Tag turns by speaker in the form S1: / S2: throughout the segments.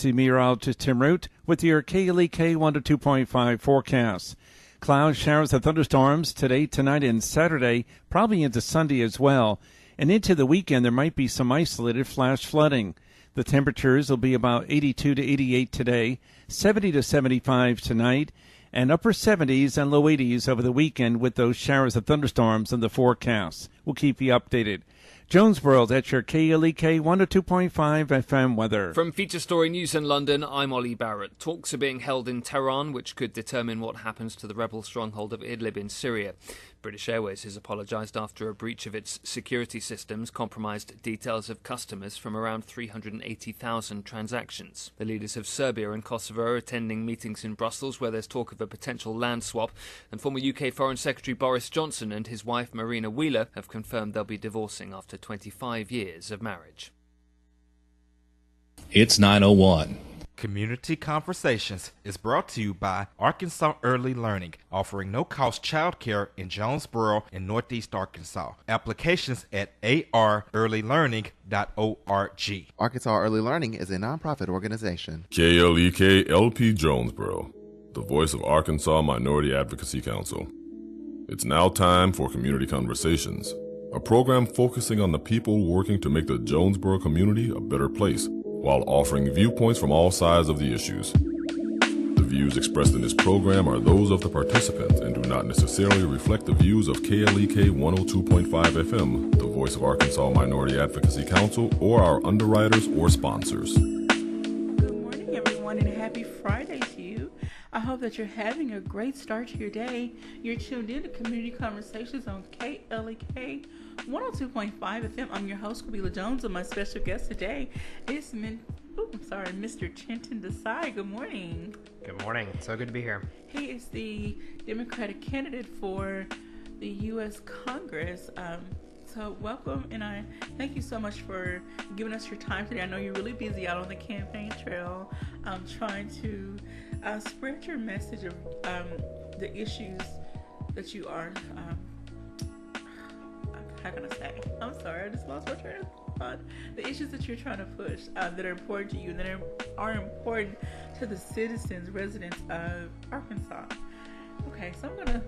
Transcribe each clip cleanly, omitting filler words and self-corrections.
S1: Emergency Meteorologist Tim Root with your KLEK 102.5 forecast. Clouds, showers, and thunderstorms today, tonight, and Saturday, probably into Sunday as well. And into the weekend, there might be some isolated flash flooding. The temperatures will be about 82 to 88 today, 70 to 75 tonight, and upper 70s and low 80s over the weekend with those showers and thunderstorms in the forecast. We'll keep you updated. Jonesboro, that's your KLEK 102.5 FM weather.
S2: From Feature Story News in London, I'm Ollie Barrett. Talks are being held in Tehran, which could determine what happens to the rebel stronghold of Idlib in Syria. British Airways has apologised after a breach of its security systems compromised details of customers from around 380,000 transactions. The leaders of Serbia and Kosovo are attending meetings in Brussels where there's talk of a potential land swap, and former UK Foreign Secretary Boris Johnson and his wife Marina Wheeler have confirmed they'll be divorcing after 25 years of marriage.
S3: It's 9:01.
S4: Community Conversations is brought to you by Arkansas Early Learning, offering no-cost childcare in Jonesboro and Northeast Arkansas. Applications at arearlylearning.org.
S5: Arkansas Early Learning is a nonprofit organization.
S6: KLEK LP Jonesboro, the voice of Arkansas Minority Advocacy Council. It's now time for Community Conversations, a program focusing on the people working to make the Jonesboro community a better place, while offering viewpoints from all sides of the issues. The views expressed in this program are those of the participants and do not necessarily reflect the views of KLEK 102.5 FM, the voice of Arkansas Minority Advocacy Council, or our underwriters or sponsors.
S7: Good morning, everyone, and happy Friday to you. I hope that you're having a great start to your day. You're tuned in to Community Conversations on KLEK 102.5 FM. I'm your host, Kabila Jones, and my special guest today is Mr. Chintan Desai. Good morning.
S8: Good morning. So good to be here.
S7: He is the Democratic candidate for the U.S. Congress. So welcome, and I thank you so much for giving us your time today. I know you're really busy out on the campaign trail, trying to spread your message of the issues that you are. How can I say? I'm sorry, I just lost my train of thought. The issues that you're trying to push that are important to you, and that are important to the citizens, residents of Arkansas. Okay, so I'm gonna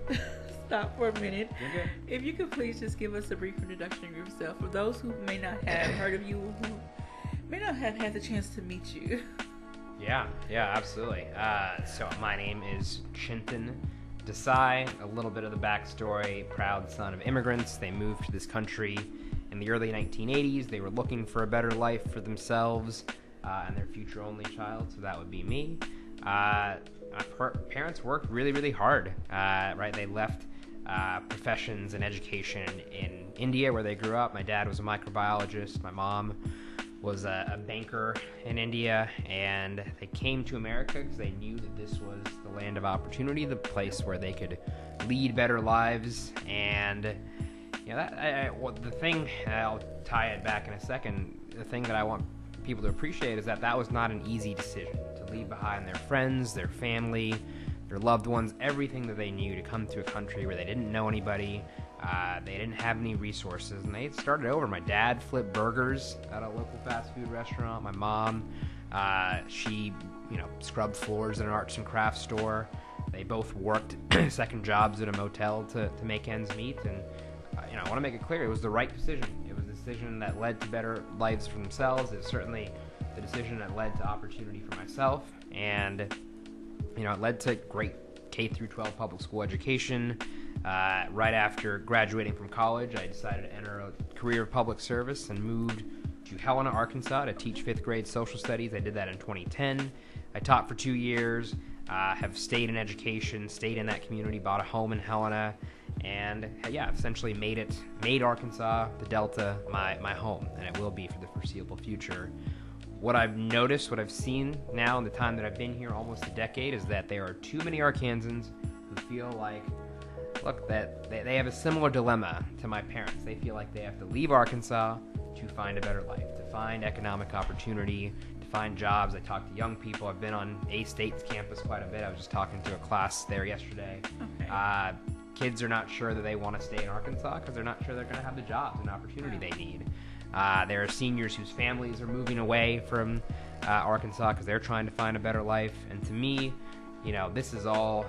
S7: stop for a minute. Okay. If you could please just give us a brief introduction of yourself for those who may not have heard of you, who may not have had the chance to meet you.
S8: Yeah, absolutely. So my name is Chintan Desai. A little bit of the backstory: proud son of immigrants. They moved to this country in the early 1980s. They were looking for a better life for themselves and their future only child, so that would be me. My parents worked really, really hard. Right, they left professions and education in India, where they grew up. My dad was a microbiologist. My mom was a banker in India, and they came to America because they knew that this was the land of opportunity, the place where they could lead better lives. And the thing, I'll tie it back in a second, the thing that I want people to appreciate is that was not an easy decision, to leave behind their friends, their family, their loved ones, everything that they knew, to come to a country where they didn't know anybody. They didn't have any resources, and they started over. My dad flipped burgers at a local fast food restaurant. My mom, she scrubbed floors in an arts and crafts store. They both worked second jobs at a motel to make ends meet. And I want to make it clear, it was the right decision. It was a decision that led to better lives for themselves. It's certainly the decision that led to opportunity for myself, and it led to great K through 12 public school education. Right after graduating from college, I decided to enter a career of public service and moved to Helena, Arkansas to teach 5th grade social studies. I did that in 2010. I taught for 2 years, have stayed in education, stayed in that community, bought a home in Helena, and essentially made Arkansas, the Delta, my home, and it will be for the foreseeable future. What I've noticed, what I've seen now in the time that I've been here, almost a decade, is that there are too many Arkansans who feel like, that they have a similar dilemma to my parents. They feel like they have to leave Arkansas to find a better life, to find economic opportunity, to find jobs. I talk to young people. I've been on A-State's campus quite a bit. I was just talking to a class there yesterday. Okay. Kids are not sure that they want to stay in Arkansas because they're not sure they're going to have the jobs and opportunity they need. There are seniors whose families are moving away from Arkansas because they're trying to find a better life. And to me, this is all,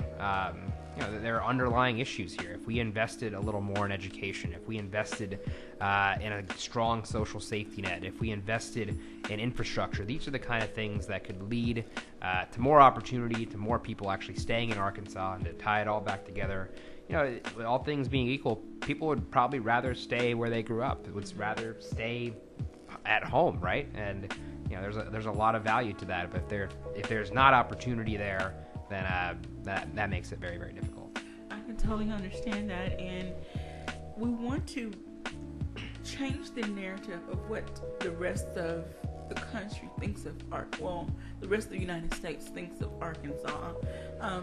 S8: there are underlying issues here. If we invested a little more in education, if we invested in a strong social safety net, if we invested in infrastructure, these are the kind of things that could lead to more opportunity, to more people actually staying in Arkansas. And to tie it all back together, with all things being equal, people would probably rather stay where they grew up. They would rather stay at home, right? And there's a lot of value to that. But if there's not opportunity there, then that makes it very, very difficult.
S7: I can totally understand that, and we want to change the narrative of what the rest of the country thinks of the rest of the United States thinks of Arkansas.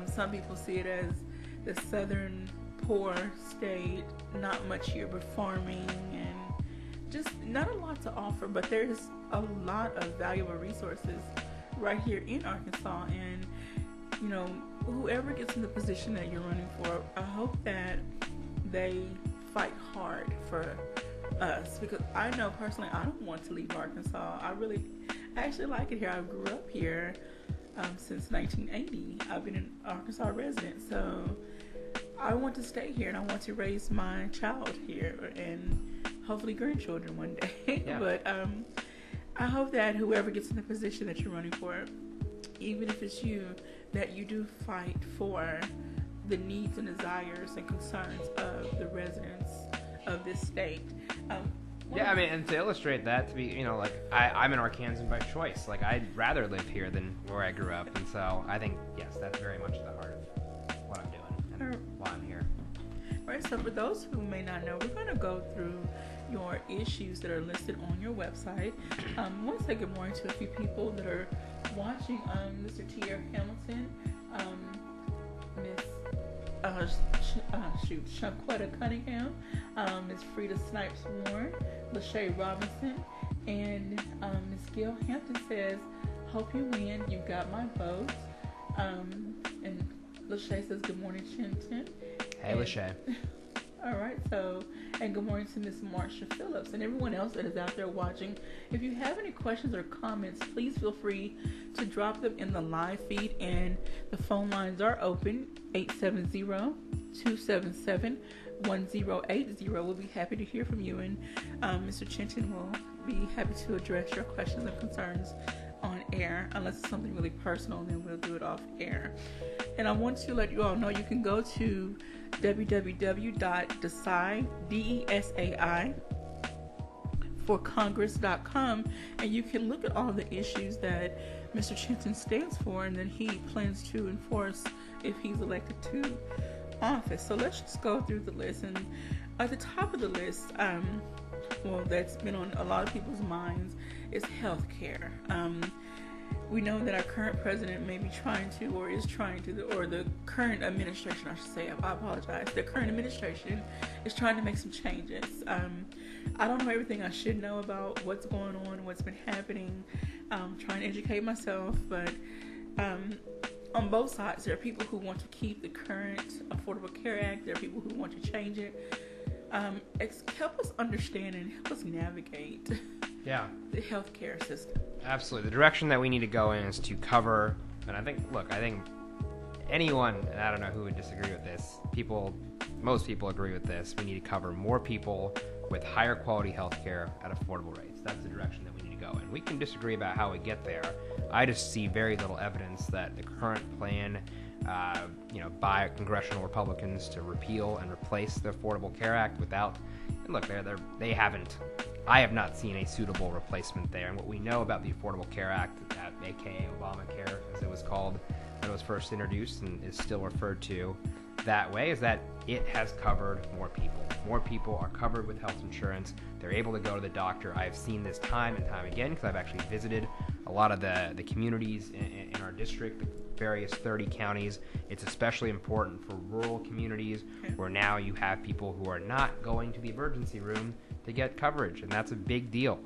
S7: Some people see it as the southern poor state, not much here but farming and just not a lot to offer, but there's a lot of valuable resources right here in Arkansas. And whoever gets in the position that you're running for, I hope that they fight hard for us, because I know personally I don't want to leave Arkansas. I actually like it here. I grew up here since 1980. I've been an Arkansas resident, so I want to stay here and I want to raise my child here and hopefully grandchildren one day.
S8: Yeah.
S7: But I hope that whoever gets in the position that you're running for, even if it's you, that you do fight for the needs and desires and concerns of the residents of this state.
S8: And to illustrate that, to be, I'm an Arkansan by choice. Like, I'd rather live here than where I grew up, and so I think, yes, that's very much the heart of what I'm doing and why I'm here.
S7: All right, so for those who may not know, we're going to go through your issues that are listed on your website. I want to say good morning to a few people that are watching. Mr. T.R. Hamilton, Miss Shanquetta Cunningham, Miss Frida Snipes Warren, Lachey Robinson, and Miss Gail Hampton says, "Hope you win. You got my vote." And Lachey says, "Good morning, Chintan."
S8: Hey, Lachey.
S7: All right, and good morning to Miss Marsha Phillips and everyone else that is out there watching. If you have any questions or comments, please feel free to drop them in the live feed, and the phone lines are open, 870-277-1080. We'll be happy to hear from you, and Mr. Chintan will be happy to address your questions and concerns on air. Unless it's something really personal, then we'll do it off air. And I want to let you all know you can go to www.desai, DESAI, forcongress.com, and you can look at all the issues that Mr. Chintan stands for and that he plans to enforce if he's elected to office. So let's just go through the list. And at the top of the list, that's been on a lot of people's minds, is health care. We know that our current president may be trying to, or is trying to, or the current administration, I should say, I apologize, the current administration is trying to make some changes. I don't know everything I should know about what's going on, what's been happening. I'm trying to educate myself, but on both sides, there are people who want to keep the current Affordable Care Act. There are people who want to change it. Help us understand and help us navigate the healthcare system.
S8: Absolutely. The direction that we need to go in is to cover, and I think anyone, and I don't know who would disagree with this, most people agree with this, we need to cover more people with higher quality healthcare at affordable rates. That's the direction that we need to go in. We can disagree about how we get there. I just see very little evidence that the current plan by congressional Republicans to repeal and replace the Affordable Care Act I have not seen a suitable replacement there. And what we know about the Affordable Care Act, aka Obamacare, as it was called when it was first introduced and is still referred to that way, is that it has covered more people. More people are covered with health insurance. They're able to go to the doctor. I've seen this time and time again because I've actually visited a lot of the communities in our district, the various 30 counties. It's especially important for rural communities where now you have people who are not going to the emergency room to get coverage, and that's a big deal.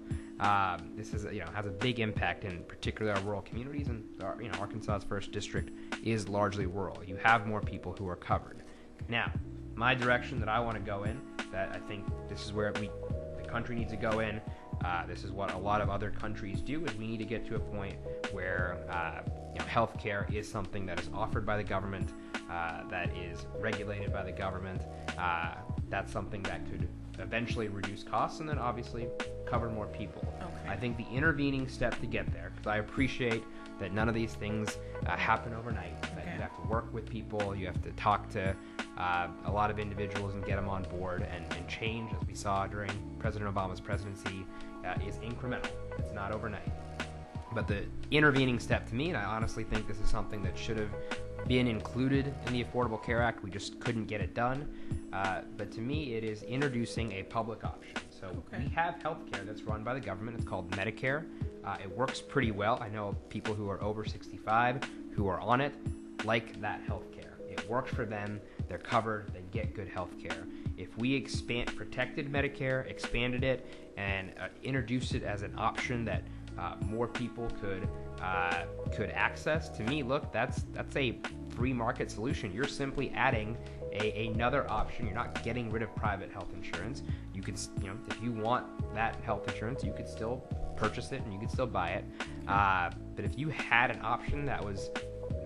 S8: This is has a big impact in particular our rural communities, and Arkansas's first district is largely rural. You have more people who are covered. Now, my direction that I want to go in, that I think this is where the country needs to go in, This is what a lot of other countries do, is we need to get to a point where healthcare is something that is offered by the government, that is regulated by the government. That's something that could eventually reduce costs and then obviously cover more people.
S7: Okay.
S8: I think the intervening step to get there, because I appreciate that none of these things happen overnight, that
S7: Okay.
S8: you have to work with people, you have to talk to a lot of individuals and get them on board, and change, as we saw during President Obama's presidency, is incremental. It's not overnight. But the intervening step to me, and I honestly think this is something that should have been included in the Affordable Care Act, we just couldn't get it done, but to me it is introducing a public option. So
S7: Okay.
S8: we have healthcare that's run by the government. It's called Medicare. It works pretty well. I know people who are over 65 who are on it like that healthcare. It works for them. They're covered. They get good healthcare. If we protected Medicare, expanded it, and introduced it as an option that more people could access, to me, look, that's a free market solution. You're simply adding another option. You're not getting rid of private health insurance. You can, if you want that health insurance, you could still purchase it and you could still buy it. But if you had an option that was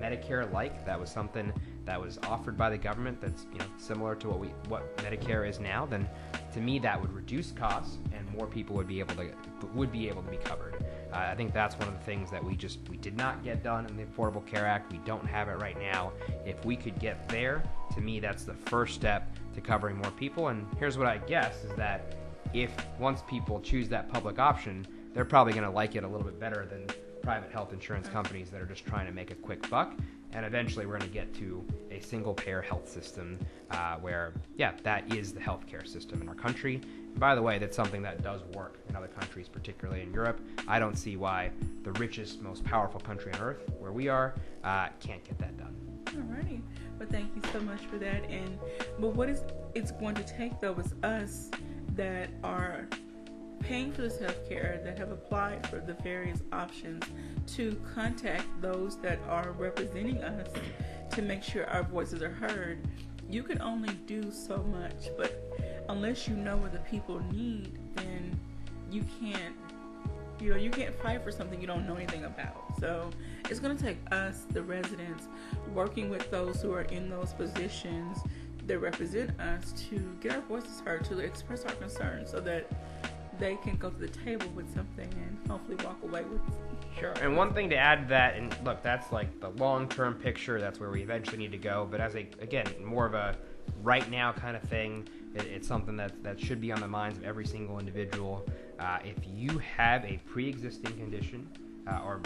S8: Medicare-like, that was something that was offered by the government that's similar to what Medicare is now, then to me that would reduce costs and more people would be able to be covered. I think that's one of the things that we did not get done in the Affordable Care Act. We don't have it right now. If we could get there, to me that's the first step to covering more people. And here's what I guess is that if once people choose that public option, they're probably going to like it a little bit better than private health insurance companies that are just trying to make a quick buck. And eventually we're going to get to a single-payer health system where, that is the healthcare system in our country. And by the way, that's something that does work in other countries, particularly in Europe. I don't see why the richest, most powerful country on earth, where we are, can't get that done.
S7: Alrighty. Well, thank you so much for that. But what it's going to take, though, is us that are paying for this health care, that have applied for the various options, to contact those that are representing us to make sure our voices are heard. You can only do so much, but unless you know what the people need, then you can't fight for something you don't know anything about. So it's going to take us, the residents, working with those who are in those positions that represent us to get our voices heard, to express our concerns so that they can go to the table with something and hopefully walk away with it.
S8: Sure. And one thing to add to that, and look, that's like the long-term picture. That's where we eventually need to go. But as more of a right now kind of thing, it's something that should be on the minds of every single individual. If you have a pre-existing condition, or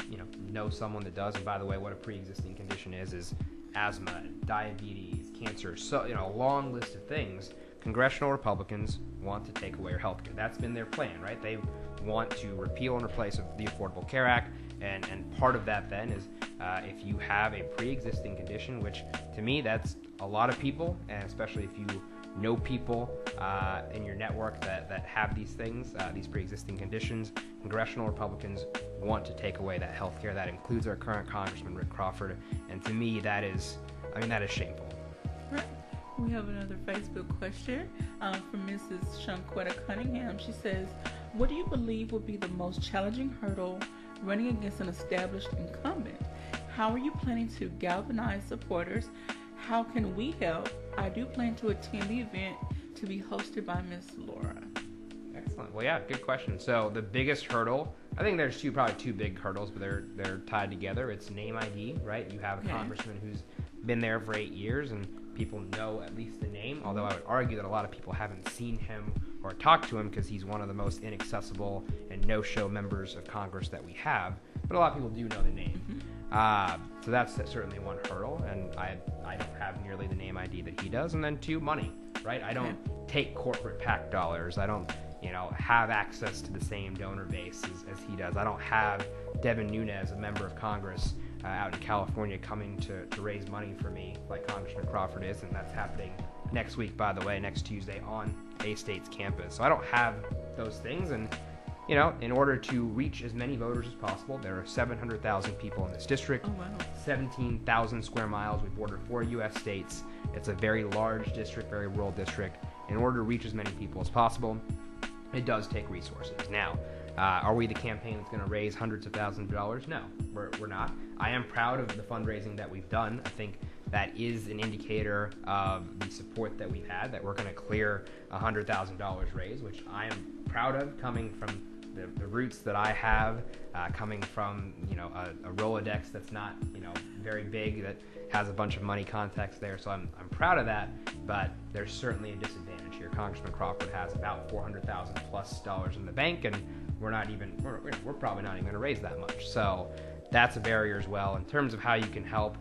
S8: know someone that does, and by the way, what a pre-existing condition is asthma, diabetes, cancer, so a long list of things. Congressional Republicans want to take away your health care. That's been their plan, right? They want to repeal and replace the Affordable Care Act, and part of that then is if you have a pre-existing condition, which to me that's a lot of people, and especially if you know people in your network that have these things, these pre-existing conditions, Congressional Republicans want to take away that health care. That includes our current Congressman Rick Crawford, and to me that is shameful.
S7: Right. We have another Facebook question from Mrs. Shanquetta Cunningham. She says, what do you believe would be the most challenging hurdle running against an established incumbent? How are you planning to galvanize supporters? How can we help? I do plan to attend the event to be hosted by Miss Laura.
S8: Excellent. Well, yeah, good question. So the biggest hurdle, I think there's probably two big hurdles, but they're tied together. It's name ID, right? You have a congressman who's been there for 8 years, and people know at least the name, although I would argue that a lot of people haven't seen him or talked to him because he's one of the most inaccessible and no-show members of Congress that we have, but a lot of people do know the name. So that's certainly one hurdle, and I don't have nearly the name ID that he does. And then two, money, right? I don't take corporate PAC dollars. I don't have access to the same donor base as he does. I don't have Devin Nunes, a member of Congress, out in California coming to raise money for me like Congressman Crawford is, and that's happening next week, by the way, next Tuesday on A-State's campus. So I don't have those things, and in order to reach as many voters as possible, there are 700,000 people in this district, 17,000 square miles. We border 4 U.S. states. It's a very large district, very rural district. In order to reach as many people as possible, it does take resources. Now, Are we the campaign that's going to raise hundreds of thousands of dollars? No, we're not. I am proud of the fundraising that we've done. I think that is an indicator of the support that we've had, that we're going to clear $100,000 raised, which I am proud of, coming from the roots that I have, coming from a Rolodex that's not very big, that has a bunch of money contacts there. So I'm proud of that, but there's certainly a disadvantage here. Congressman Crawford has about $400,000 plus in the bank, and we're probably not even going to raise that much. So that's a barrier as well. In terms of how you can help,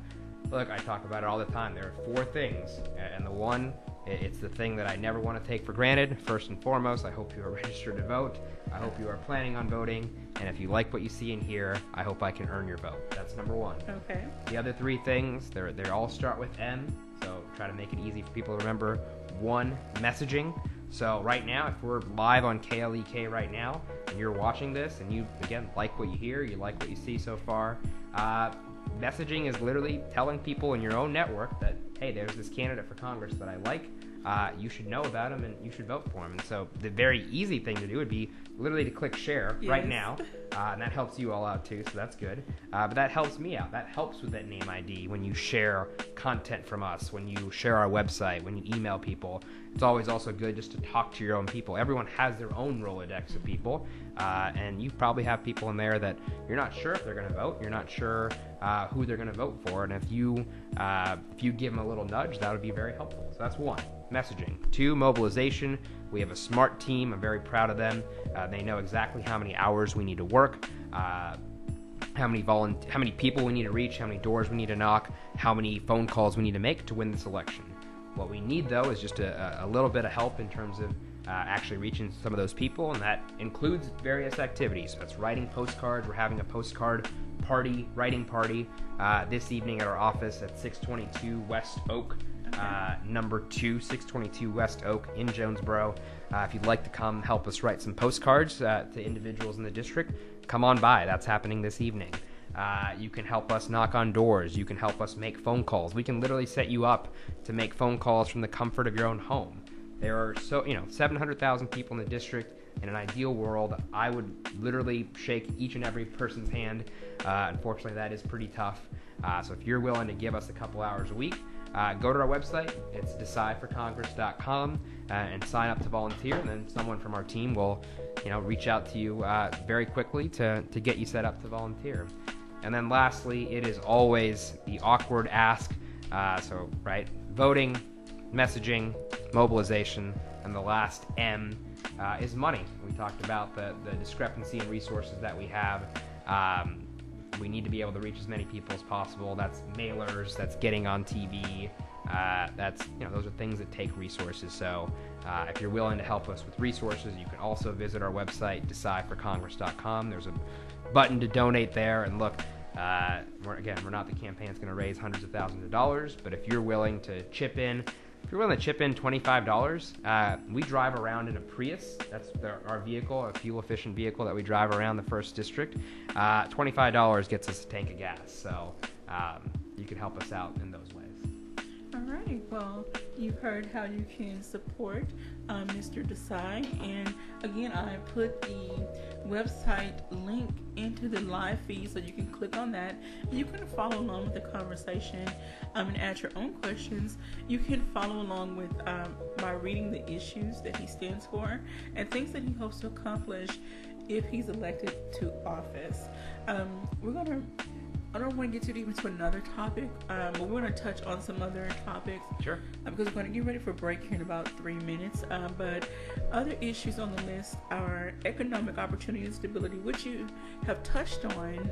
S8: look, I talk about it all the time. There are 4 things, and the one, it's the thing that I never want to take for granted. First and foremost, I hope you are registered to vote. I hope you are planning on voting. And if you like what you see and hear, I hope I can earn your vote. That's number 1.
S7: Okay.
S8: The other 3 things, they all start with M. So try to make it easy for people to remember. 1, messaging. So right now, if we're live on KLEK right now, and you're watching this, and you, again, like what you hear, you like what you see so far, messaging is literally telling people in your own network that, hey, there's this candidate for Congress that I like. You should know about him and you should vote for him. And so the very easy thing to do would be literally to click share right now. And that helps you all out too, so that's good. But that helps me out. That helps with that name ID when you share content from us, when you share our website, when you email people. It's always also good just to talk to your own people. Everyone has their own Rolodex of people. And you probably have people in there that you're not sure if they're going to vote. You're not sure who they're going to vote for. And if you give them a little nudge, that would be very helpful. So that's 1, messaging. 2, mobilization. We have a smart team. I'm very proud of them. They know exactly how many hours we need to work, how many people we need to reach, how many doors we need to knock, how many phone calls we need to make to win this election. What we need, though, is just a little bit of help in terms of actually reaching some of those people, and that includes various activities. That's writing postcards. We're having a postcard writing party this evening at our office at 622 West Oak, number 2, 622 West Oak in Jonesboro. If you'd like to come help us write some postcards to individuals in the district, come on by. That's happening this evening. You can help us knock on doors. You can help us make phone calls. We can literally set you up to make phone calls from the comfort of your own home. There are 700,000 people in the district. In an ideal world, I would literally shake each and every person's hand. Unfortunately, that is pretty tough. So if you're willing to give us a couple hours a week, go to our website. It's desaiforcongress.com and sign up to volunteer. And then someone from our team will, reach out to you very quickly to get you set up to volunteer. And then lastly, it is always the awkward ask. Voting, messaging, mobilization, and the last M is money. We talked about the discrepancy in resources that we have. We need to be able to reach as many people as possible. That's mailers, that's getting on TV. Those are things that take resources. So if you're willing to help us with resources, you can also visit our website, desaiforcongress.com. There's a button to donate there. And look, we're not the campaign that's going to raise hundreds of thousands of dollars, but if you're willing to chip in, $25, we drive around in a Prius. That's our vehicle, a fuel-efficient vehicle that we drive around the 1st District. $25 gets us a tank of gas, so you can help us out in those ways.
S7: All right. Well, you've heard how you can support Mr. Desai. And again, I put the website link into the live feed so you can click on that. You can follow along with the conversation and add your own questions. You can follow along with by reading the issues that he stands for and things that he hopes to accomplish if he's elected to office. I don't want to get too deep into another topic, but we're going to touch on some other topics.
S8: Sure.
S7: Because we're going to get ready for a break here in about 3 minutes. But other issues on the list are economic opportunity and stability, which you have touched on,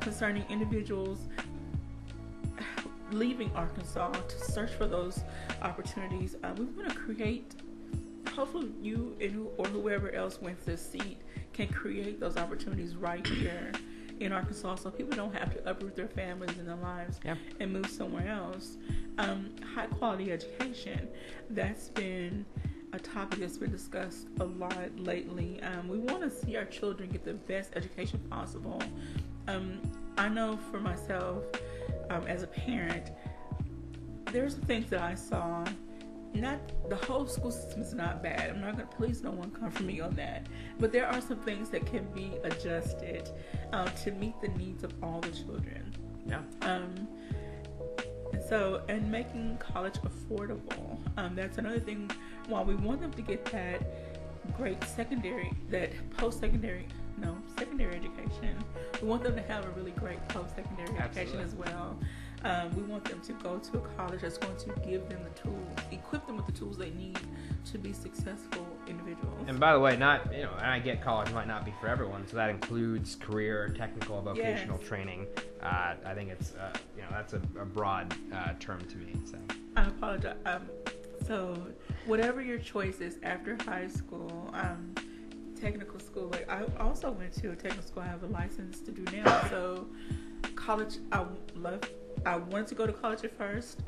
S7: concerning individuals leaving Arkansas to search for those opportunities. We want to create, hopefully you or whoever else wins this seat can create those opportunities right here in Arkansas, so people don't have to uproot their families and their lives and move somewhere else. High quality education, that's been a topic that's been discussed a lot lately. We want to see our children get the best education possible. I know for myself, as a parent, there's some things that I saw not the whole school system is not bad. I'm not gonna, please no one come for me on that. But there are some things that can be adjusted to meet the needs of all the children.
S8: Yeah.
S7: And making college affordable. That's another thing. While we want them to get that great secondary education, we want them to have a really great post-secondary education as well. We want them to go to a college that's going to give them the tools, equip them with the tools they need to be successful individuals.
S8: And by the way, and I get college might not be for everyone, so that includes career, technical, vocational training. I think it's that's a broad term to me. So
S7: I apologize. So whatever your choice is after high school, technical school. Like I also went to a technical school. I have a license to do now. So college, I wanted to go to college at first.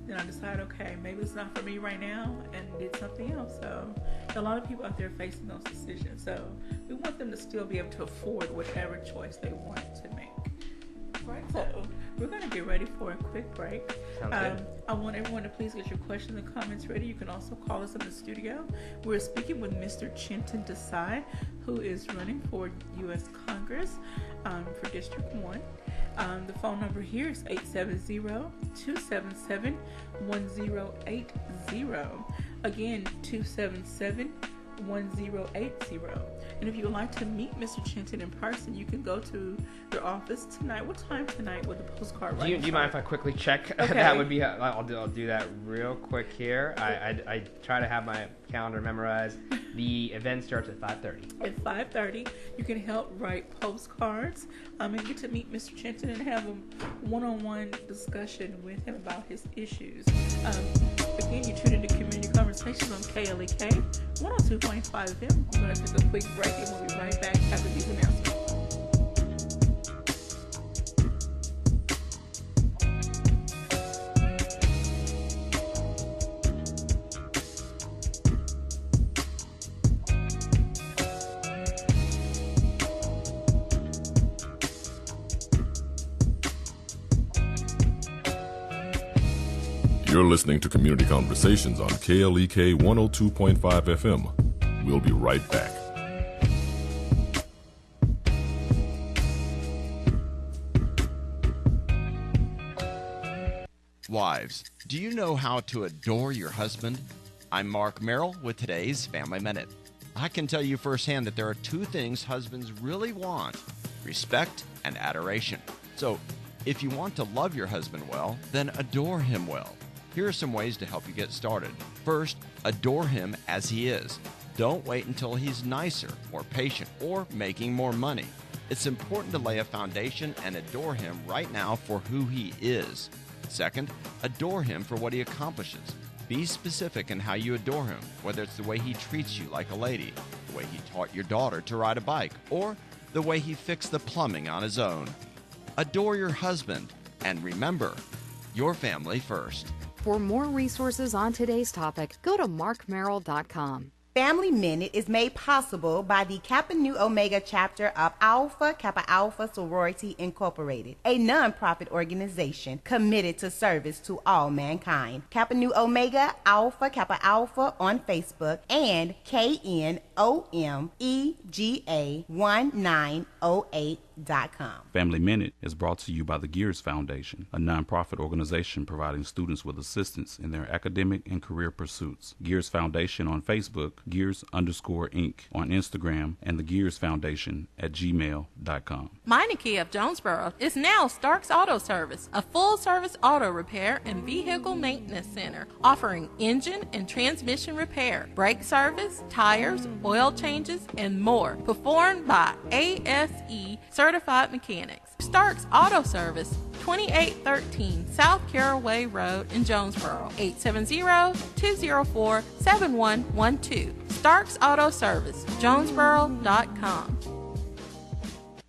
S7: Then I decided, okay, maybe it's not for me right now, and did something else. So a lot of people out there facing those decisions. So we want them to still be able to afford whatever choice they want to make. Right. So we're going to get ready for a quick break.
S8: Sounds good.
S7: I want everyone to please get your questions and comments ready. You can also call us in the studio. We're speaking with Mr. Chintan Desai, who is running for U.S. Congress for District 1. The phone number here is 870-277-1080. Again, 277-1080. And if you would like to meet Mr. Chintan in person, you can go to their office tonight. What time tonight with the postcard?
S8: Do you mind if I quickly check?
S7: Okay.
S8: That would be. I'll do that real quick here. I try to have my calendar memorized. The event starts at 5:30.
S7: At 5:30, you can help write postcards and get to meet Mr. Chintan and have a one-on-one discussion with him about his issues. Again, you tune into Community Conversations on KLEK 102.5 FM. We're going to take a quick break and we'll be right back after these announcements.
S6: You're listening to Community Conversations on KLEK 102.5 FM. We'll be right back.
S3: Wives, do you know how to adore your husband? I'm Mark Merrill with today's Family Minute. I can tell you firsthand that there are two things husbands really want: respect and adoration. So, if you want to love your husband well, then adore him well. Here are some ways to help you get started. First, adore him as he is. Don't wait until he's nicer, more patient, or making more money. It's important to lay a foundation and adore him right now for who he is. Second, adore him for what he accomplishes. Be specific in how you adore him, whether it's the way he treats you like a lady, the way he taught your daughter to ride a bike, or the way he fixed the plumbing on his own. Adore your husband, and remember, your family first.
S9: For more resources on today's topic, go to markmerrill.com.
S10: Family Minute is made possible by the Kappa Nu Omega chapter of Alpha Kappa Alpha Sorority Incorporated, a non-profit organization committed to service to all mankind. Kappa Nu Omega Alpha Kappa Alpha on Facebook and KNOMEGA1908.com.
S11: Family Minute is brought to you by the Gears Foundation, a non-profit organization providing students with assistance in their academic and career pursuits. Gears Foundation on Facebook, Gears_Inc. on Instagram, and the Gears Foundation at gmail.com.
S12: Meineke of Jonesboro is now Stark's Auto Service, a full-service auto repair and vehicle maintenance center offering engine and transmission repair, brake service, tires, oil changes, and more, performed by ASE certified mechanics. Stark's Auto Service, 2813 South Caraway Road in Jonesboro, 870-204-7112. Stark's Auto Service, Jonesboro.com.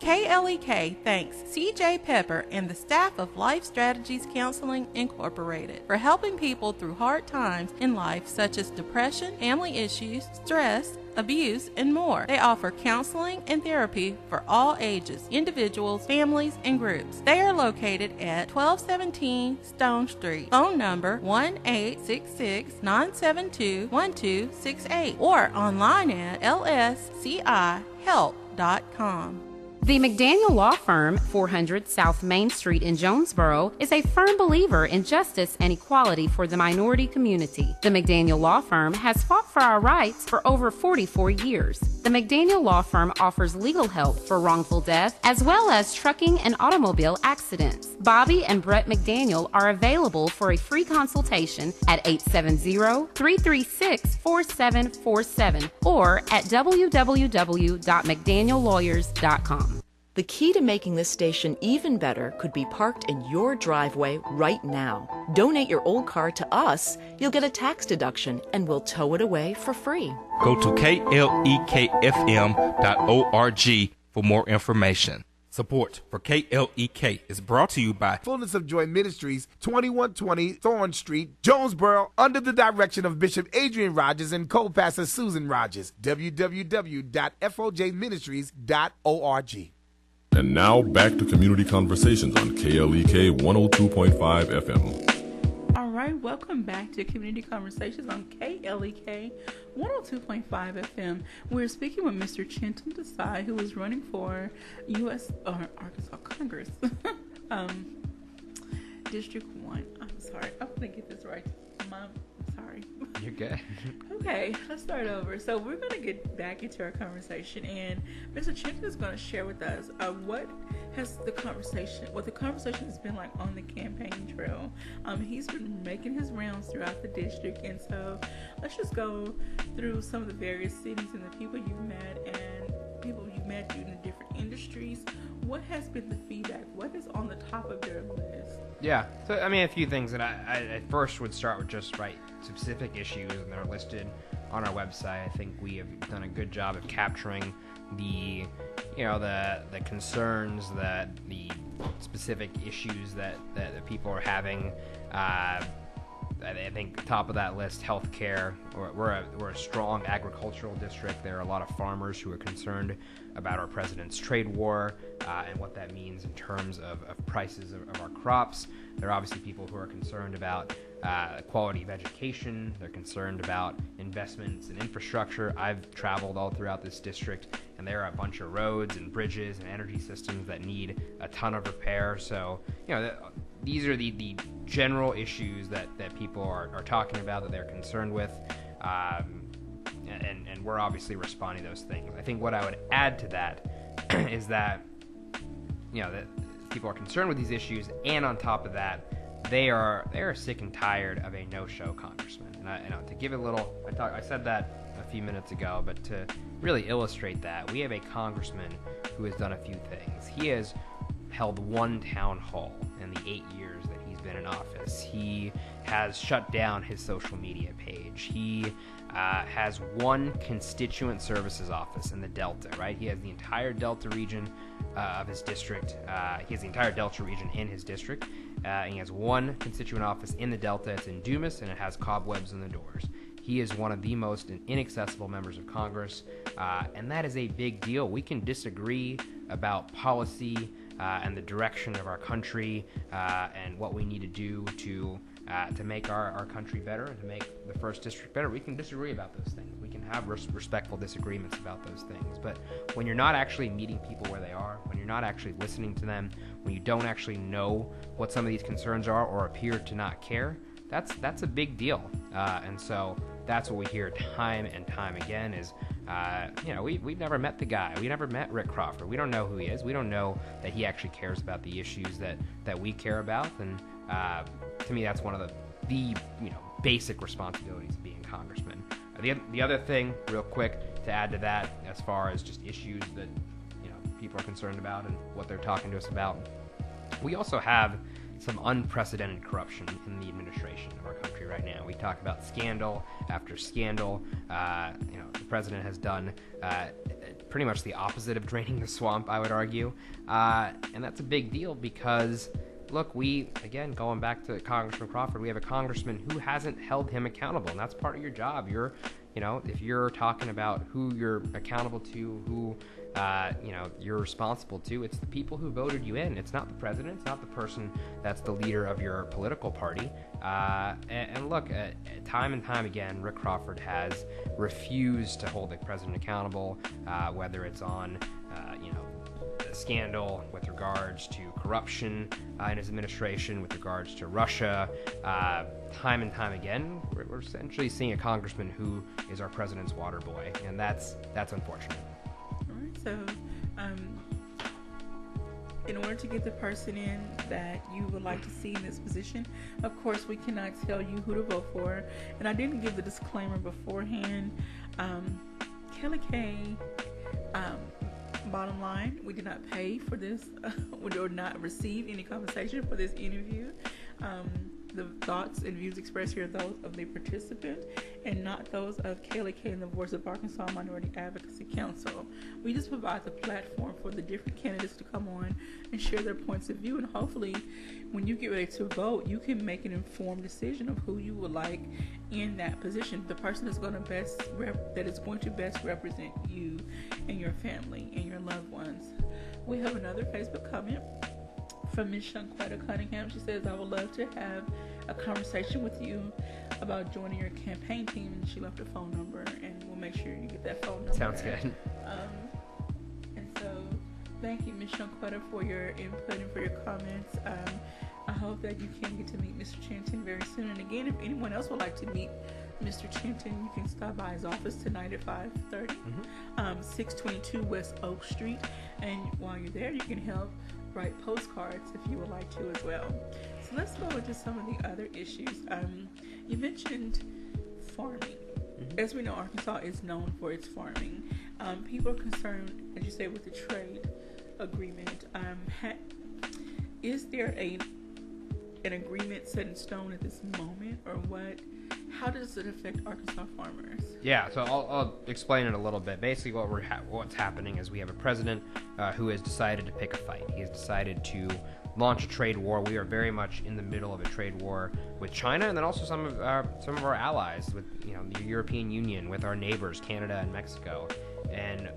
S12: KLEK thanks CJ Pepper and the staff of Life Strategies Counseling Incorporated for helping people through hard times in life such as depression, family issues, stress, abuse, and more. They offer counseling and therapy for all ages, individuals, families, and groups. They are located at 1217 Stone Street. Phone number 1-866-972-1268 or online at lscihelp.com.
S13: The McDaniel Law Firm, 400 South Main Street in Jonesboro, is a firm believer in justice and equality for the minority community. The McDaniel Law Firm has fought for our rights for over 44 years. The McDaniel Law Firm offers legal help for wrongful death as well as trucking and automobile accidents. Bobby and Brett McDaniel are available for a free consultation at 870-336-4747 or at www.mcdaniellawyers.com.
S14: The key to making this station even better could be parked in your driveway right now. Donate your old car to us, you'll get a tax deduction, and we'll tow it away for free.
S4: Go to klekfm.org for more information. Support for KLEK is brought to you by
S15: Fullness of Joy Ministries, 2120 Thorn Street, Jonesboro, under the direction of Bishop Adrian Rogers and co-pastor Susan Rogers. www.fjministries.org.
S6: And now back to Community Conversations on KLEK 102.5 FM.
S7: All right, welcome back to Community Conversations on KLEK 102.5 FM. We're speaking with Mr. Chintan Desai, who is running for Arkansas Congress, District 1. I'm sorry, I'm going to get this right. I'm sorry.
S8: You're good.
S7: Okay, let's start over. So we're going to get back into our conversation, and Mr. Chintan is going to share with us what the conversation has been like on the campaign trail. He's been making his rounds throughout the district, and so let's just go through some of the various cities and the people you've met in the different industries. What has been the feedback? What is on the top of their list?
S8: Yeah, so I mean, a few things that I first would start with just specific issues, and they're listed on our website. I think we have done a good job of capturing the concerns, the specific issues that people are having. I think top of that list, healthcare. We're a strong agricultural district. There are a lot of farmers who are concerned about our president's trade war and what that means in terms of prices of our crops. There are obviously people who are concerned about quality of education. They're concerned about investments in infrastructure. I've traveled all throughout this district, and there are a bunch of roads and bridges and energy systems that need a ton of repair. So, these are the general issues that people are talking about, that they're concerned with, and we're obviously responding to those things. I think what I would add to that is that that people are concerned with these issues, and on top of that, they are sick and tired of a no-show congressman. And to give it a little, I said that a few minutes ago, but to really illustrate that, we have a congressman who has done a few things. He has held one town hall in the 8 years that he's been in office. He has shut down his social media page. He has one constituent services office in the Delta, right? He has the entire Delta region of his district. He has the entire Delta region in his district. And he has one constituent office in the Delta. It's in Dumas, and it has cobwebs in the doors. He is one of the most inaccessible members of Congress, and that is a big deal. We can disagree about policy and the direction of our country and what we need to do to make our country better and to make the 1st District better. We can disagree about those things. We can have respectful disagreements about those things. But when you're not actually meeting people where they are, when you're not actually listening to them, when you don't actually know what some of these concerns are or appear to not care, that's a big deal. And so that's what we hear time and time again is, we've never met the guy. We never met Rick Crawford. We don't know who he is. We don't know that he actually cares about the issues that we care about. And to me, that's one of the basic responsibilities of being a congressman. The other thing, real quick, to add to that, as far as just issues that people are concerned about and what they're talking to us about, we also have some unprecedented corruption in the administration of our country right now. We talk about scandal after scandal. The president has done pretty much the opposite of draining the swamp, I would argue. And that's a big deal because, look, going back to Congressman Crawford, we have a congressman who hasn't held him accountable, and that's part of your job. If you're talking about who you're accountable to, who you're responsible to, it's the people who voted you in. It's not the president. It's not the person that's the leader of your political party. And look, time and time again, Rick Crawford has refused to hold the president accountable, whether it's on, the scandal with regards to corruption in his administration, with regards to Russia. Time and time again, we're essentially seeing a congressman who is our president's water boy, and that's unfortunate.
S7: All right, so in order to get the person in that you would like to see in this position, of course, we cannot tell you who to vote for. And I didn't give the disclaimer beforehand. Kelly Kay, bottom line, we did not pay for this. We did not receive any compensation for this interview. The thoughts and views expressed here are those of the participant and not those of Kaylee Kay and the Voice of Arkansas Minority Advocacy Council. We just provide the platform for the different candidates to come on and share their points of view, and hopefully when you get ready to vote, you can make an informed decision of who you would like in that position. The person that's going to best represent you and your family and your loved ones. We have another Facebook comment from Ms. Shanquetta Cunningham. She says, I would love to have a conversation with you about joining your campaign team. And she left her phone number, and we'll make sure you get that phone number.
S8: Sounds good.
S7: And so thank you, Ms. Shanquetta, for your input and for your comments. I hope that you can get to meet Mr. Chintan very soon. And again, if anyone else would like to meet Mr. Chintan, you can stop by his office tonight at 5:30, 622 West Oak Street. And while you're there, you can help write postcards if you would like to as well. So let's go into some of the other issues. You mentioned farming. As we know, Arkansas is known for its farming. People are concerned, as you say, with the trade agreement. Is there an agreement set in stone at this moment, or what? How does it affect Arkansas farmers?
S8: Yeah, so I'll explain it a little bit. Basically, what's happening is we have a president who has decided to pick a fight. He has decided to launch a trade war. We are very much in the middle of a trade war with China, and then also some of our allies, with the European Union, with our neighbors, Canada and Mexico. And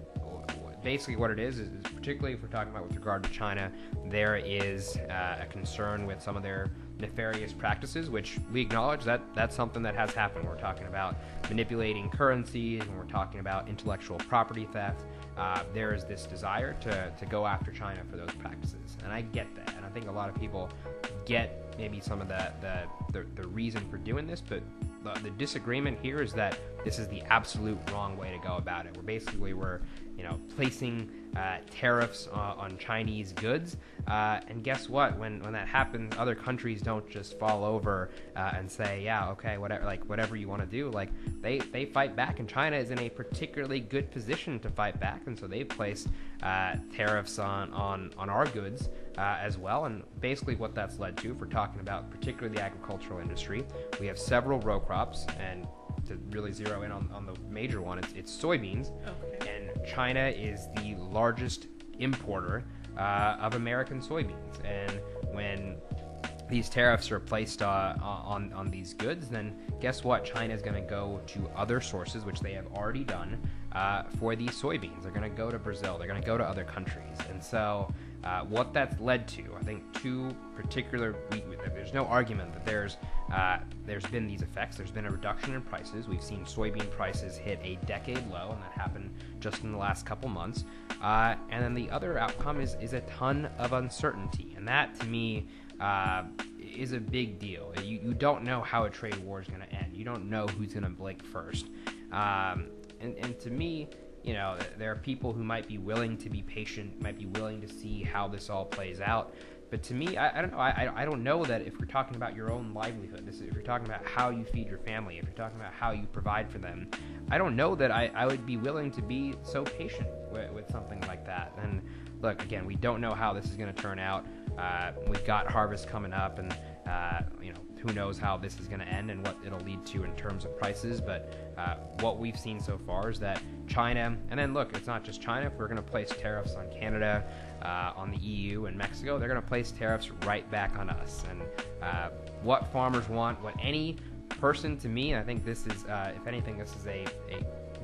S8: basically what it is particularly if we're talking about with regard to China, there is a concern with some of their nefarious practices, which we acknowledge that that's something that has happened. We're talking about manipulating currencies, and we're talking about intellectual property theft. There is this desire to go after China for those practices, and I get that, and I think a lot of people get maybe some of the reason for doing this, but the disagreement here is that this is the absolute wrong way to go about it. We're placing tariffs on Chinese goods, and guess what? When that happens, other countries don't just fall over and say, yeah, okay, whatever you want to do. Like they fight back, and China is in a particularly good position to fight back, and so they've placed tariffs on our goods as well. And basically what that's led to, if we're talking about particularly the agricultural industry, we have several row crops, and to really zero in on the major one, it's soybeans. Okay. And China is the largest importer of American soybeans. And when these tariffs are placed on these goods, then guess what? China is going to go to other sources, which they have already done, for these soybeans. They're going to go to Brazil. They're going to go to other countries. And so what that's led to, I think, there's no argument that there's been these effects. There's been a reduction in prices. We've seen soybean prices hit a decade low, and that happened just in the last couple months. And then the other outcome is a ton of uncertainty, and that to me is a big deal. You don't know how a trade war is going to end. You don't know who's going to blink first. And to me, there are people who might be willing to be patient, might be willing to see how this all plays out. But to me, I don't know. I don't know that if we're talking about your own livelihood, if you're talking about how you feed your family, if you're talking about how you provide for them, I don't know that I would be willing to be so patient with something like that. And look, again, we don't know how this is going to turn out. We've got harvest coming up, and who knows how this is going to end and what it'll lead to in terms of prices. But what we've seen so far is that China, and then look, it's not just China. If we're going to place tariffs on Canada, on the EU and Mexico, they're going to place tariffs right back on us. And what farmers want, what any person, to me, and I think this is, if anything, this is a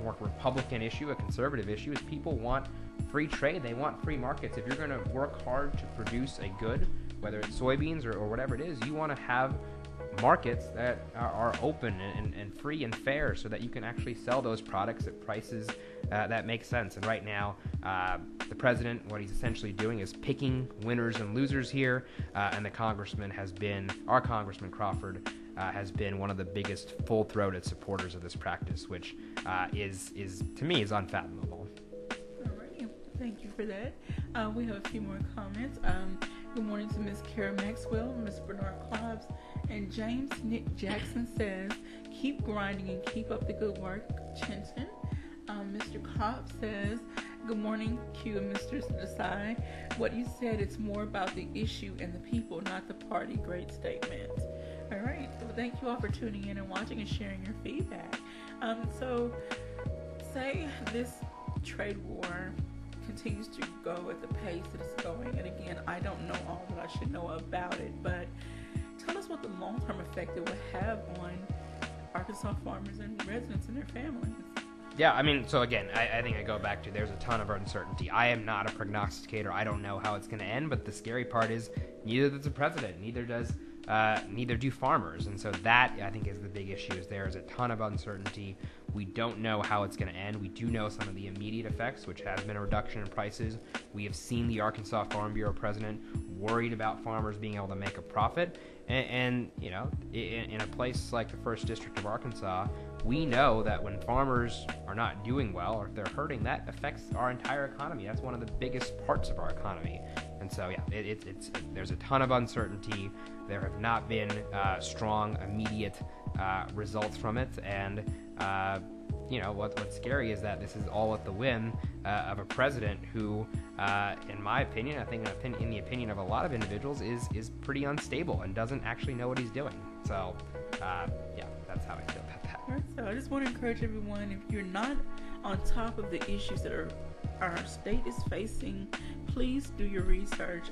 S8: more Republican issue, a conservative issue, is people want free trade. They want free markets. If you're going to work hard to produce a good, whether it's soybeans or whatever it is, you want to have markets that are open and free and fair so that you can actually sell those products at prices that make sense. And right now, the president, what he's essentially doing is picking winners and losers here, and our Congressman Crawford has been one of the biggest full-throated supporters of this practice, which is to me is unfathomable.
S7: All right, thank you for that. We have a few more comments. Good morning to Miss Kara Maxwell, Miss Bernard Klobbs, and James Nick Jackson says, keep grinding and keep up the good work, Chintan. Mr. Cobb says, good morning, Q and Mr. Desai. What you said, it's more about the issue and the people, not the party. Great statement. All right, well, thank you all for tuning in and watching and sharing your feedback. So, say this trade war continues to go at the pace that it's going, and again, I don't know all that I should know about it, but tell us what the long-term effect it will have on Arkansas farmers and residents and their families.
S8: Yeah, I mean, so again, I think I go back to there's a ton of uncertainty. I am not a prognosticator. I don't know how it's going to end, but the scary part is neither does the president, neither do farmers. And so that, I think, is the big issue, is there is a ton of uncertainty. We don't know how it's going to end. We do know some of the immediate effects, which has been a reduction in prices. We have seen the Arkansas Farm Bureau president worried about farmers being able to make a profit. And you know, in a place like the 1st District of Arkansas, we know that when farmers are not doing well or if they're hurting, that affects our entire economy. That's one of the biggest parts of our economy. And so, yeah, there's a ton of uncertainty. There have not been strong, immediate results from it. And, you know, what's scary is that this is all at the whim of a president who, in my opinion, I think in the opinion of a lot of individuals, is pretty unstable and doesn't actually know what he's doing. So, yeah, that's how I feel about that.
S7: All right, so I just want to encourage everyone, if you're not on top of the issues that our state is facing, please do your research,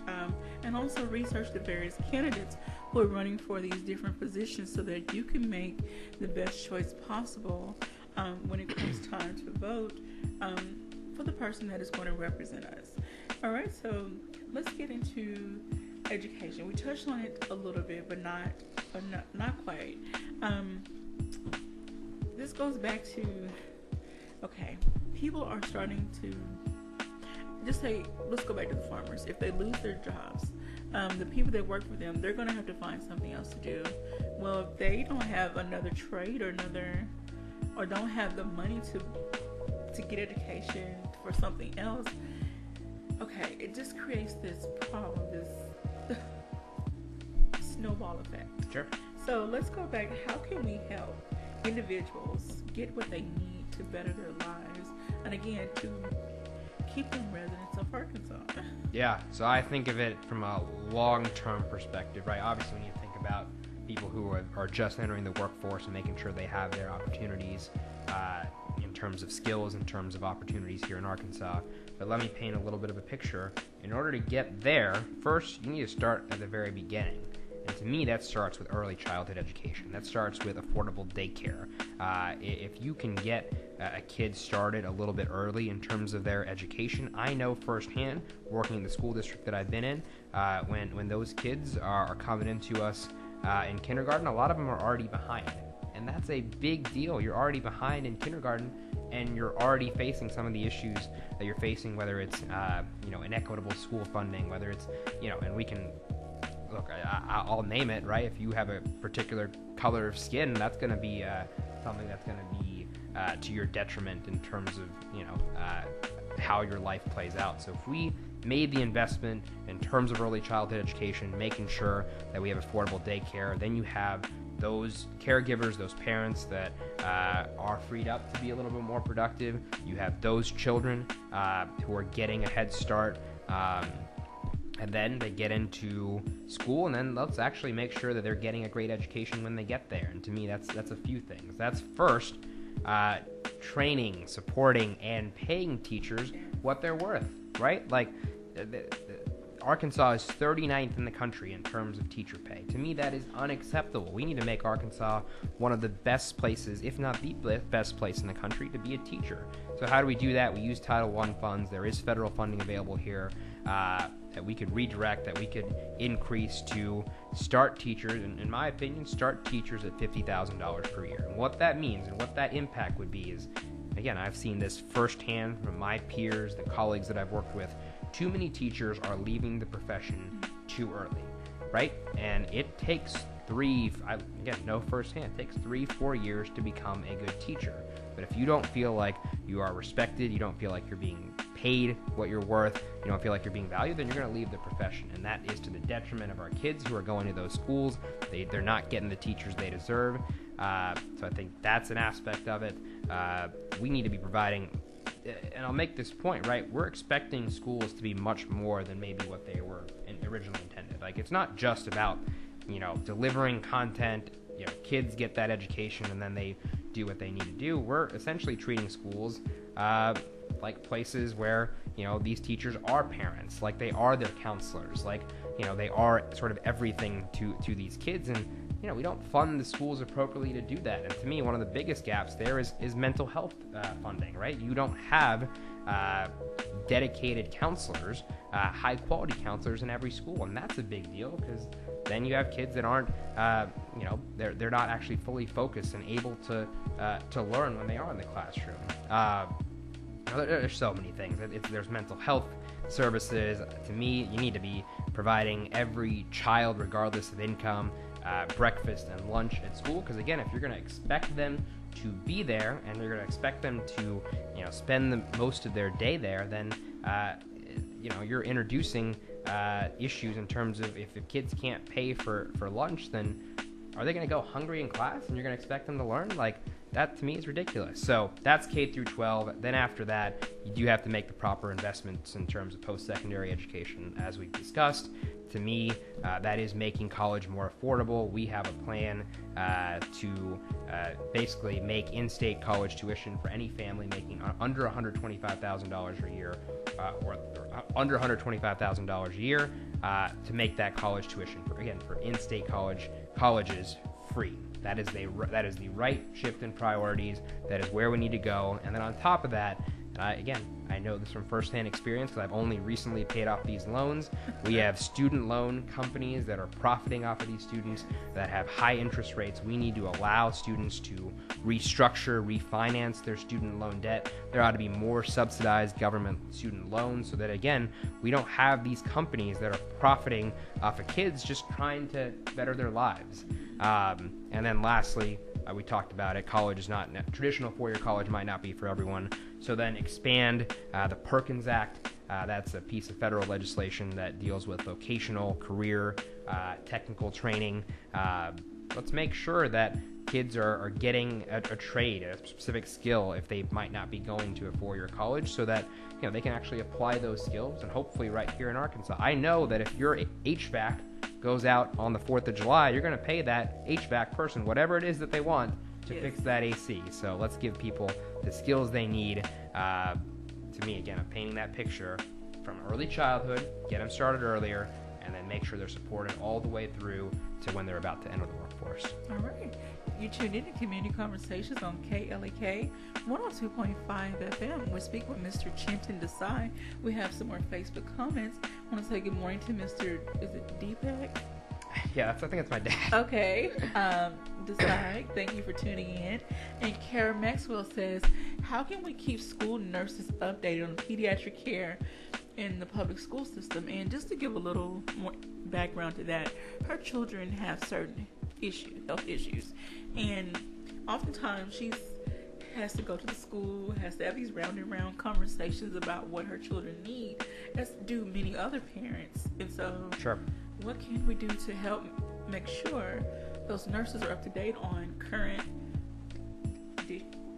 S7: and also research the various candidates who are running for these different positions so that you can make the best choice possible when it comes time to vote for the person that is going to represent us. All right, so let's get into education. We touched on it a little bit, but not quite. This goes back to, okay, people are starting to just say, let's go back to the farmers. If they lose their jobs, the people that work for them, they're going to have to find something else to do. Well, if they don't have another trade or don't have the money to get education for something else, okay, it just creates this problem, this snowball effect.
S8: Sure.
S7: So let's go back. How can we help individuals get what they need to better their lives, and again, to keep them residents of Arkansas?
S8: Yeah, so I think of it from a long-term perspective, right? Obviously, when you think about people who are just entering the workforce and making sure they have their opportunities in terms of skills, in terms of opportunities here in Arkansas. But let me paint a little bit of a picture. In order to get there, first, you need to start at the very beginning. And to me, that starts with early childhood education. That starts with affordable daycare. If you can get a kid started a little bit early in terms of their education, I know firsthand, working in the school district that I've been in, when those kids are coming into us in kindergarten, a lot of them are already behind. And that's a big deal. You're already behind in kindergarten, and you're already facing some of the issues that you're facing, whether it's inequitable school funding, whether it's, and we can... Look, I'll name it, right? If you have a particular color of skin, that's going to be something that's going to be to your detriment in terms of, how your life plays out. So if we made the investment in terms of early childhood education, making sure that we have affordable daycare, then you have those caregivers, those parents that are freed up to be a little bit more productive. You have those children who are getting a head start and then they get into school, and then let's actually make sure that they're getting a great education when they get there. And to me, that's a few things. That's first, training, supporting, and paying teachers what they're worth, right? Like, Arkansas is 39th in the country in terms of teacher pay. To me, that is unacceptable. We need to make Arkansas one of the best places, if not the best place in the country, to be a teacher. So how do we do that? We use Title I funds. There is federal funding available here that we could redirect, that we could increase to start teachers, and in my opinion, start teachers at $50,000 per year. And what that means and what that impact would be is, again, I've seen this firsthand from my peers, the colleagues that I've worked with. Too many teachers are leaving the profession too early, right? And it takes know firsthand, it takes 3-4 years to become a good teacher. But if you don't feel like you are respected, you don't feel like you're being paid what you're worth, you don't feel like you're being valued, then you're going to leave the profession. And that is to the detriment of our kids who are going to those schools. They're not getting the teachers they deserve. So I think that's an aspect of it. We need to be providing, and I'll make this point, right? We're expecting schools to be much more than maybe what they were originally intended. Like, it's not just about, delivering content, kids get that education and then they do what they need to do. We're essentially treating schools like places where, these teachers are parents, like they are their counselors, like, they are sort of everything to these kids. And, we don't fund the schools appropriately to do that. And to me, one of the biggest gaps there is mental health funding, right? You don't have dedicated counselors, high-quality counselors in every school, and that's a big deal because then you have kids that aren't, they're not actually fully focused and able to learn when they are in the classroom. There's so many things. There's mental health services. To me, you need to be providing every child, regardless of income, breakfast and lunch at school, because again, if you're going to expect them to be there and you're going to expect them to spend the most of their day there, then you're introducing issues in terms of if the kids can't pay for lunch, then are they going to go hungry in class and you're going to expect them to learn? Like, that to me is ridiculous. So that's K through 12. Then after that, you do have to make the proper investments in terms of post-secondary education, as we've discussed. To me, that is making college more affordable. We have a plan to basically make in-state college tuition for any family making under $125,000 a year, or under $125,000 a year, to make that college tuition for in-state colleges free. That is the right shift in priorities. That is where we need to go. And then on top of that, again, I know this from firsthand experience because I've only recently paid off these loans. We have student loan companies that are profiting off of these students that have high interest rates. We need to allow students to restructure, refinance their student loan debt. There ought to be more subsidized government student loans so that, again, we don't have these companies that are profiting off of kids just trying to better their lives. And then lastly, we talked about it, college is not, traditional four-year college might not be for everyone. So then expand the Perkins Act. That's a piece of federal legislation that deals with vocational, career, technical training. Let's make sure that kids are getting a trade, a specific skill, if they might not be going to a four-year college, so that they can actually apply those skills, and hopefully right here in Arkansas. I know that if your HVAC goes out on the 4th of July, you're going to pay that HVAC person whatever it is that they want to fix that AC. So let's give people the skills they need. To me, again, I'm painting that picture from early childhood, get them started earlier, and then make sure they're supported all the way through to when they're about to enter the workforce.
S7: All right. You tuned in to Community Conversations on KLEK 102.5 FM. We're speaking with Mr. Chintan Desai. We have some more Facebook comments. I want to say good morning to Mr. Is it Deepak?
S8: Yeah, I think it's my dad.
S7: Okay. Desai, thank you for tuning in. And Kara Maxwell says, how can we keep school nurses updated on pediatric care in the public school system? And just to give a little more background to that, her children have certain health issues, and oftentimes she has to go to the school, has to have these round and round conversations about what her children need, as do many other parents. And so, what can we do to help make sure those nurses are up to date on current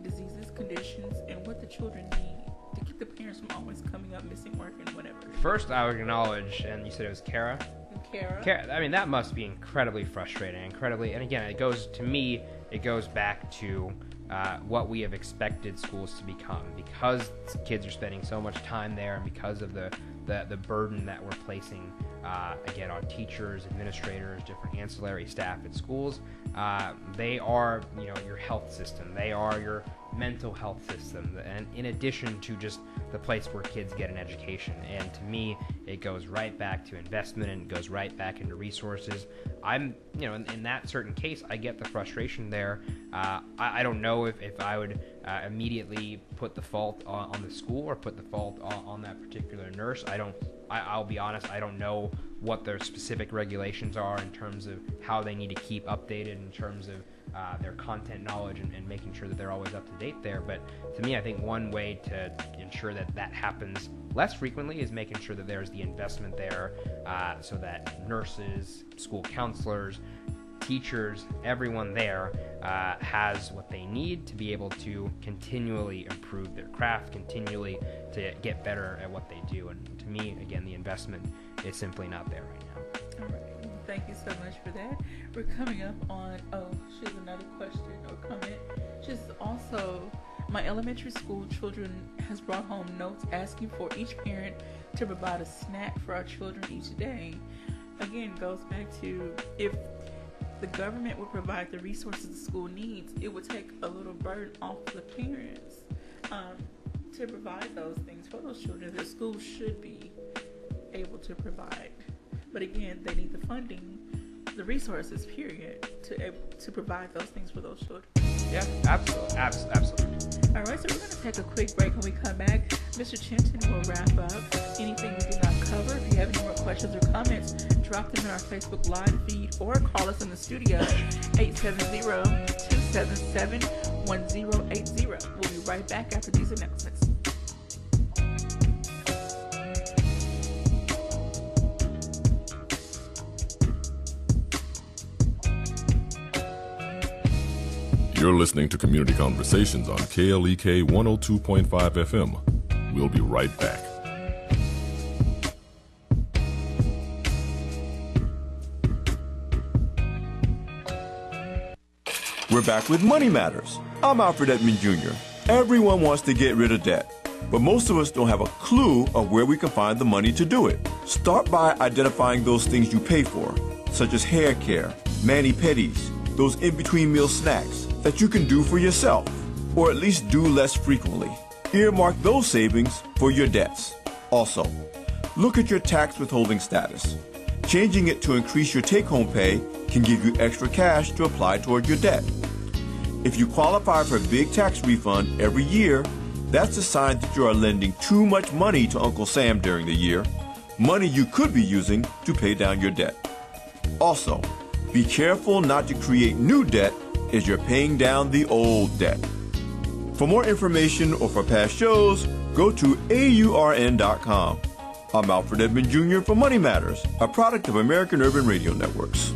S7: diseases, conditions, and what the children need to keep the parents from always coming up missing work and whatever?
S8: First, I would acknowledge, and you said it was Kara?
S7: Kara.
S8: I mean, that must be incredibly frustrating, and again, it goes back to what we have expected schools to become, because kids are spending so much time there, and because of the burden that we're placing, again, on teachers, administrators, different ancillary staff at schools. They are, your health system. They are your mental health system, and in addition to just the place where kids get an education. And to me, it goes right back to investment, and it goes right back into resources. I'm, in that certain case, I get the frustration there. I don't know if I would immediately put the fault on the school or put the fault on that particular nurse. I'll be honest, I don't know what their specific regulations are in terms of how they need to keep updated in terms of their content knowledge and making sure that they're always up to date there. But to me, I think one way to ensure that happens less frequently is making sure that there's the investment there, so that nurses, school counselors, teachers, everyone there has what they need to be able to continually improve their craft, continually to get better at what they do. And to me, again, the investment is simply not there right now.
S7: All right. Thank you so much for that. We're coming up on, she has another question or comment. She's also, my elementary school children has brought home notes asking for each parent to provide a snack for our children each day. Again, goes back to, if the government would provide the resources the school needs, it would take a little burden off the parents to provide those things for those children that schools should be able to provide. But again, they need the funding, the resources, period, to provide those things for those children.
S8: Yeah, absolutely.
S7: All right, so we're going to take a quick break. When we come back, Mr. Chintan will wrap up anything we did not cover. If you have any more questions or comments, drop them in our Facebook Live feed or call us in the studio, 870-277-1080. We'll be right back after these announcements.
S6: You're listening to Community Conversations on KLEK 102.5 FM. We'll be right back.
S16: We're back with Money Matters. I'm Alfred Edmond Jr. Everyone wants to get rid of debt, but most of us don't have a clue of where we can find the money to do it. Start by identifying those things you pay for, such as hair care, mani-pedis, those in-between meal snacks that you can do for yourself, or at least do less frequently. Earmark those savings for your debts. Also, look at your tax withholding status. Changing it to increase your take-home pay can give you extra cash to apply toward your debt. If you qualify for a big tax refund every year, that's a sign that you are lending too much money to Uncle Sam during the year, money you could be using to pay down your debt. Also, be careful not to create new debt as you're paying down the old debt. For more information or for past shows, go to AURN.com. I'm Alfred Edmond Jr. for Money Matters, a product of American Urban Radio Networks.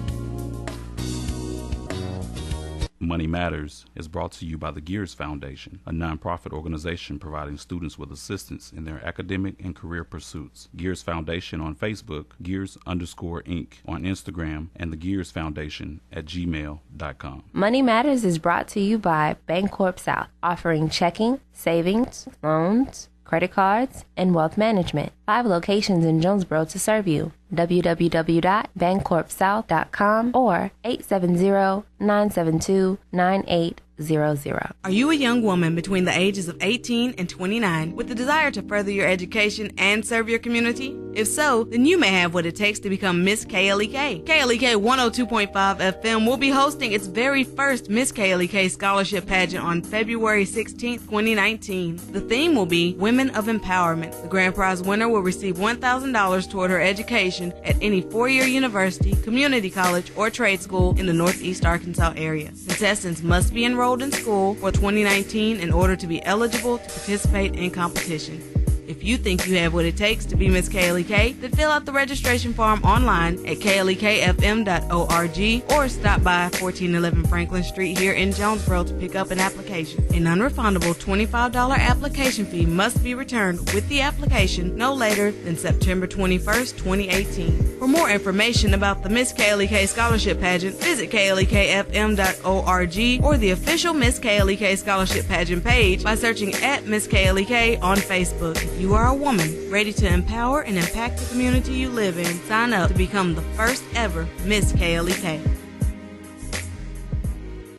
S11: Money Matters is brought to you by the Gears Foundation, a nonprofit organization providing students with assistance in their academic and career pursuits. Gears Foundation on Facebook, Gears_Inc. on Instagram, and the Gears Foundation at gmail.com.
S17: Money Matters is brought to you by Bancorp South, offering checking, savings, loans, credit cards, and wealth management. 5 locations in Jonesboro to serve you. www.bancorpsouth.com or 870-972-9800.
S18: Are you a young woman between the ages of 18 and 29 with the desire to further your education and serve your community? If so, then you may have what it takes to become Miss KLEK. KLEK 102.5 FM will be hosting its very first Miss KLEK scholarship pageant on February 16, 2019. The theme will be Women of Empowerment. The grand prize winner will receive $1,000 toward her education at any 4-year university, community college, or trade school in the Northeast Arkansas area. Contestants must be enrolled in school for 2019 in order to be eligible to participate in competition. If you think you have what it takes to be Miss KLEK, then fill out the registration form online at klekfm.org or stop by 1411 Franklin Street here in Jonesboro to pick up an application. A non-refundable $25 application fee must be returned with the application no later than September 21st, 2018. For more information about the Miss KLEK Scholarship Pageant, visit klekfm.org or the official Miss KLEK Scholarship Pageant page by searching at Miss KLEK on Facebook. If you are a woman ready to empower and impact the community you live in, sign up to become the first ever Miss KLEK.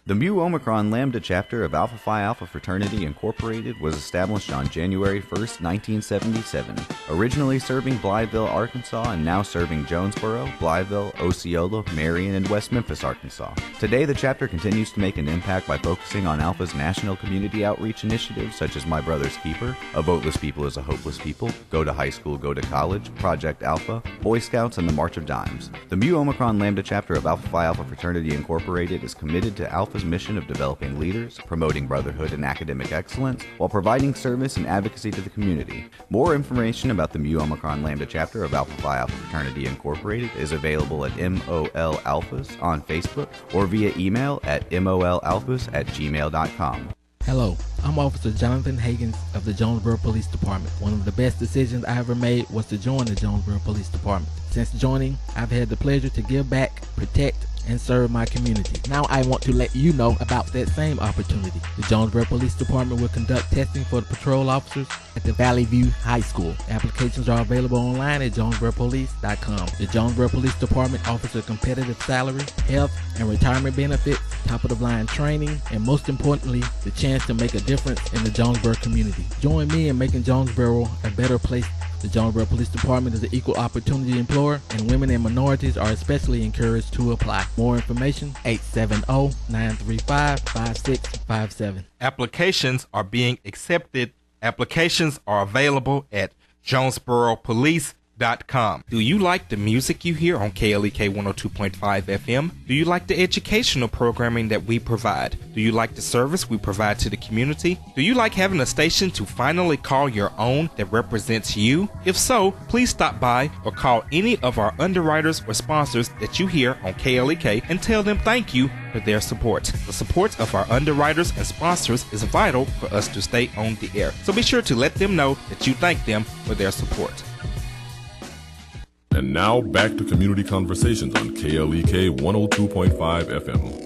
S19: The Mu Omicron Lambda chapter of Alpha Phi Alpha Fraternity Incorporated was established on January 1st, 1977, originally serving Blytheville, Arkansas, and now serving Jonesboro, Blytheville, Osceola, Marion, and West Memphis, Arkansas. Today, the chapter continues to make an impact by focusing on Alpha's national community outreach initiatives such as My Brother's Keeper, A Voteless People is a Hopeless People, Go to High School, Go to College, Project Alpha, Boy Scouts, and the March of Dimes. The Mu Omicron Lambda chapter of Alpha Phi Alpha Fraternity Incorporated is committed to Alpha's mission of developing leaders, promoting brotherhood and academic excellence, while providing service and advocacy to the community. More information about the Mu Omicron Lambda chapter of Alpha Phi Alpha Fraternity Incorporated is available at MOL Alphas on Facebook or via email at molalphas@gmail.com.
S20: Hello, I'm Officer Jonathan Higgins of the Jonesboro Police Department. One of the best decisions I ever made was to join the Jonesboro Police Department. Since joining, I've had the pleasure to give back, protect, and serve my community. Now I want to let you know about that same opportunity. The Jonesboro Police Department will conduct testing for the patrol officers at the Valley View High School. Applications are available online at jonesboropolice.com. The Jonesboro Police Department offers a competitive salary, health, and retirement benefits, top-of-the-line training, and most importantly, the chance to make a difference in the Jonesboro community. Join me in making Jonesboro a better place. The Jonesboro Police Department is an equal opportunity employer, and women and minorities are especially encouraged to apply. More information, 870-935-5657.
S4: Applications are being accepted. Applications are available at JonesboroPolice.com. Do you like the music you hear on KLEK 102.5 FM? Do you like the educational programming that we provide? Do you like the service we provide to the community? Do you like having a station to finally call your own that represents you? If so, please stop by or call any of our underwriters or sponsors that you hear on KLEK and tell them thank you for their support. The support of our underwriters and sponsors is vital for us to stay on the air. So be sure to let them know that you thank them for their support.
S6: And now back to Community Conversations on KLEK 102.5 FM.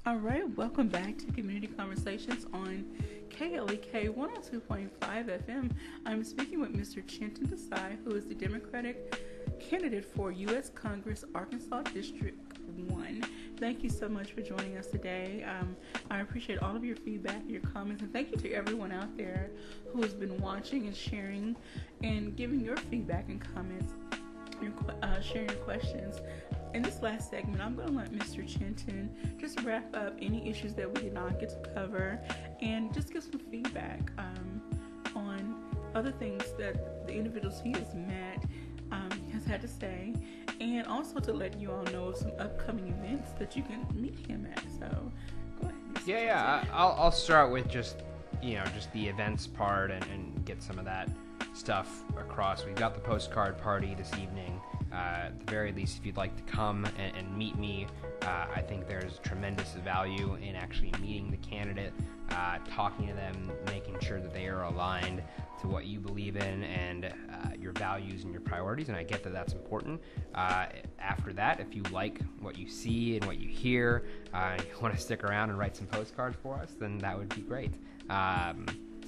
S7: All right, welcome back to Community Conversations on KLEK 102.5 FM. I'm speaking with Mr. Chintan Desai, who is the Democratic candidate for U.S. Congress, Arkansas District 1. Thank you so much for joining us today. I appreciate all of your feedback, your comments, and thank you to everyone out there who has been watching and sharing and giving your feedback and comments. Sharing your questions. In this last segment, I'm going to let Mr. Chintan just wrap up any issues that we did not get to cover and just give some feedback on other things that the individuals he has met has had to say, and also to let you all know of some upcoming events that you can meet him at. So go ahead, Mr. Chintan.
S8: I'll start with just the events part and get some of that stuff across. We've got the postcard party this evening. At the very least, if you'd like to come and meet me, I think there's tremendous value in actually meeting the candidate, talking to them, making sure that they are aligned to what you believe in and your values and your priorities, and I get that that's important. After that, if you like what you see and what you hear, and you want to stick around and write some postcards for us, then that would be great.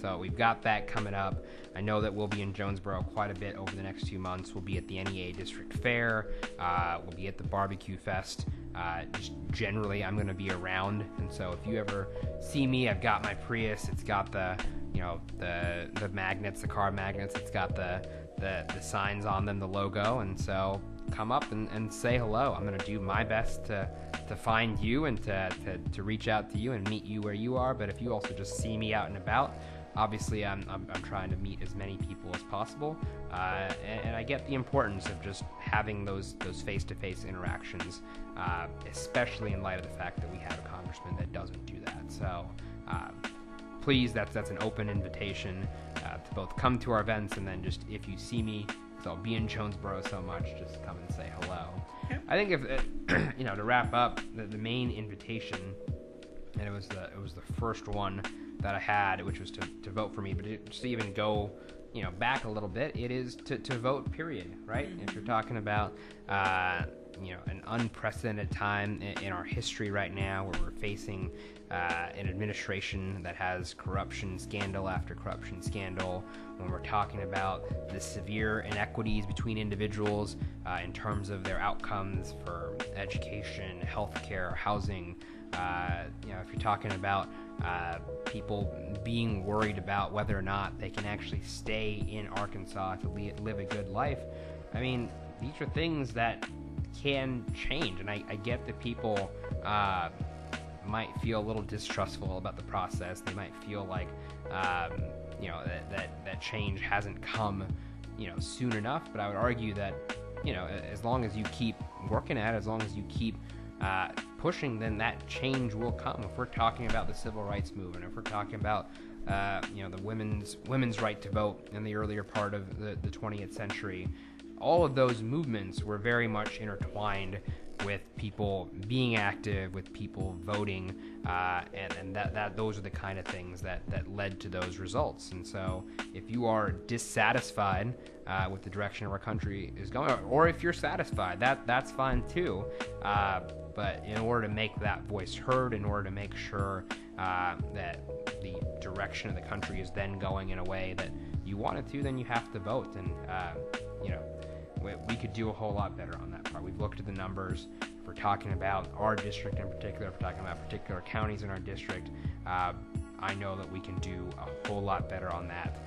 S8: So we've got that coming up. I know that we'll be in Jonesboro quite a bit over the next 2 months. We'll be at the NEA District Fair. We'll be at the Barbecue Fest. Just generally, I'm going to be around. And so if you ever see me, I've got my Prius. It's got the magnets, the car magnets. It's got the signs on them, the logo. And so come up and say hello. I'm going to do my best to find you and to reach out to you and meet you where you are. But if you also just see me out and about, obviously I'm trying to meet as many people as possible, and I get the importance of just having those face-to-face interactions, especially in light of the fact that we have a congressman that doesn't do that. So please, that's an open invitation to both come to our events, and then just if you see me, because I'll be in Jonesboro so much, just come and say hello. I think if to wrap up, the main invitation, and it was the first one that I had, which was to vote for me, but just to even go back a little bit, it is to vote, period, right? If you're talking about an unprecedented time in our history right now, where we're facing an administration that has corruption scandal after corruption scandal, when we're talking about the severe inequities between individuals in terms of their outcomes for education, healthcare, housing, if you're talking about people being worried about whether or not they can actually stay in Arkansas to live a good life, I mean, these are things that can change, and I get that people might feel a little distrustful about the process. They might feel like that change hasn't come soon enough, but I would argue that as long as you keep working at it, as long as you keep pushing, then that change will come. If we're talking about the civil rights movement, if we're talking about the women's right to vote in the earlier part of the 20th century, all of those movements were very much intertwined with people being active, with people voting, and that those are the kind of things that led to those results. And so if you are dissatisfied with the direction of our country is going, or if you're satisfied, that's fine too. But in order to make that voice heard, in order to make sure that the direction of the country is then going in a way that you want it to, then you have to vote. And we could do a whole lot better on that part. We've looked at the numbers. If we're talking about our district in particular, if we're talking about particular counties in our district, I know that we can do a whole lot better on that.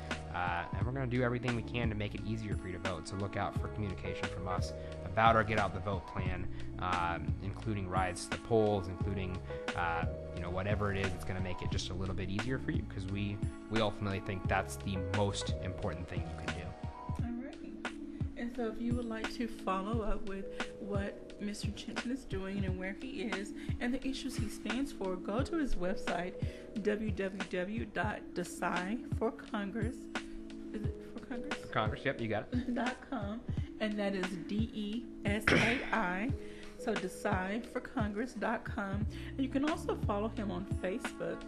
S8: And we're going to do everything we can to make it easier for you to vote. So look out for communication from us about our Get Out the Vote plan, including rides to the polls, including whatever it is that's going to make it just a little bit easier for you, because we ultimately think that's the most important thing you can do.
S7: And so if you would like to follow up with what Mr. Chintan is doing and where he is and the issues he stands for, go to his website, www.Desai for Congress. Is it for Congress?
S8: For Congress, yep, you got it.
S7: .com, and that is DESAI. So DecideForCongress.com. And you can also follow him on Facebook.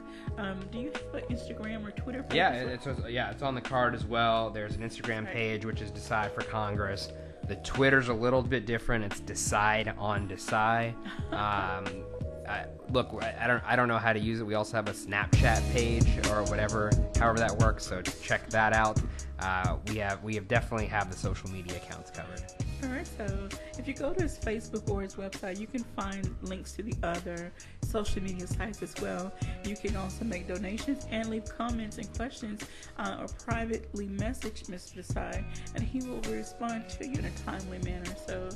S7: Do you have an Instagram or Twitter page?
S8: It's on the card as well. There's an Instagram page, which is Decide for Congress. The Twitter's a little bit different. It's Decide on Desai. Look, I don't know how to use it. We also have a Snapchat page or whatever, however that works. So check that out. We have definitely have the social media accounts covered.
S7: All right, so if you go to his Facebook or his website, you can find links to the other social media sites as well. You can also make donations and leave comments and questions or privately message Mr. Desai, and he will respond to you in a timely manner. So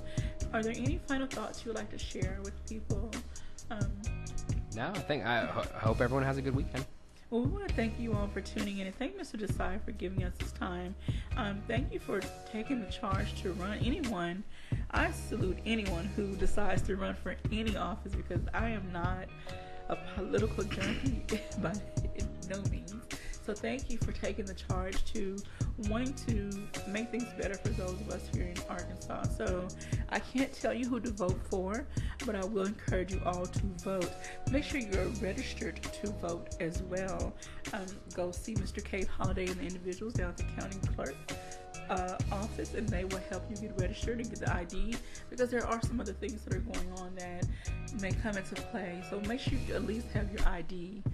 S7: are there any final thoughts you would like to share with people?
S8: No, I hope everyone has a good weekend.
S7: Well, we want to thank you all for tuning in, and thank Mr. Desai for giving us his time. Thank you for taking the charge to run. I salute anyone who decides to run for any office, because I am not a political junkie by no means. So thank you for taking the charge to wanting to make things better for those of us here in Arkansas. So I can't tell you who to vote for, but I will encourage you all to vote. Make sure you're registered to vote as well. Go see Mr. Cave Holiday and the individuals down at the county clerk office, and they will help you get registered and get the ID, because there are some other things that are going on that may come into play. So make sure you at least have your ID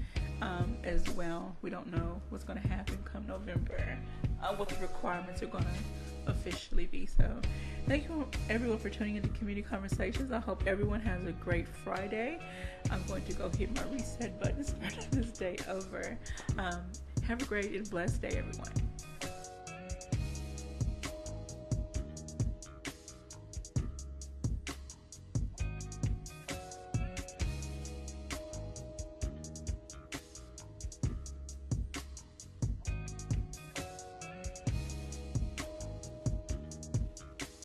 S7: as well. We don't know what's going to happen come November, what the requirements are going to officially be. So thank you everyone for tuning into Community Conversations. I hope everyone has a great Friday. I'm going to go hit my reset button, start this day over. Have a great and blessed day, everyone.